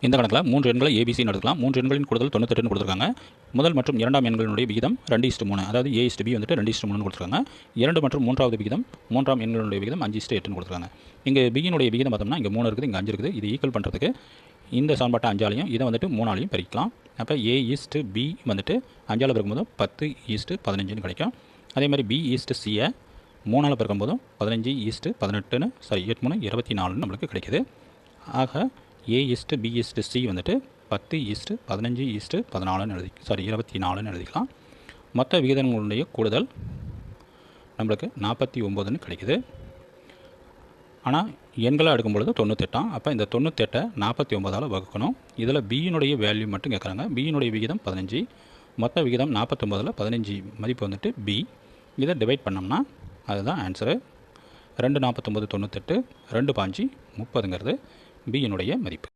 இந்த கணக்கில் 3 எண்களை ஏபிசின்னு எடுத்துக்கலாம். 3 எண்களின் கூடுதல் 98ன்னு கொடுத்துருக்காங்க. முதல் மற்றும் இரண்டாம் எண்களினுடைய விகிதம் 2:3, அதாவது A/B வந்துட்டு 2:3ன்னு கொடுத்துருக்காங்க. 2 மற்றும் மூன்றாவது விகிதம் மூன்றாம் எண்களுடைய விகிதம் 5:8ன்னு கொடுத்துருக்காங்க. இங்கே பியினுடைய விகிதம் பார்த்தோம்னா இங்கே 3 இருக்குது, இங்கே 5 இருக்குது. இது ஈக்குவல் பண்ணுறதுக்கு இந்த சமன்பாட்டை 5ஆலையும் இதை வந்துட்டு 3ஆலையும் பிரிக்கலாம். அப்போ A/B வந்துட்டு 5ஆல் பெருக்கும்போது 10:15ன்னு கிடைக்கும். அதே மாதிரி B/Cயை 3ஆல் பெருக்கும்போதும் 15:18ன்னு 8×3 24ன்னு நம்மளுக்கு கிடைக்குது. ஆக A/B/C வந்துட்டு 10:15:14ன்னு 24ன்னு எழுதிக்கலாம். மொத்த விகிதங்களுடைய கூடுதல் நம்மளுக்கு 49ன்னு கிடைக்குது. ஆனால் எண்களாக எடுக்கும்பொழுது 98. அப்போ இந்த 98 49ஆல் வகுக்கணும். இதில் பியினுடைய வேல்யூ மட்டும் கேட்குறாங்க. பியினுடைய விகிதம் 15, மொத்த விகிதம் 49ல் 15 மதிப்பு வந்துட்டு பி. இதை டிவைட் பண்ணோம்னா அதுதான் ஆன்சரு. 2 49 98, 2 5 30ங்கிறது பியினுடைய மதிப்பு.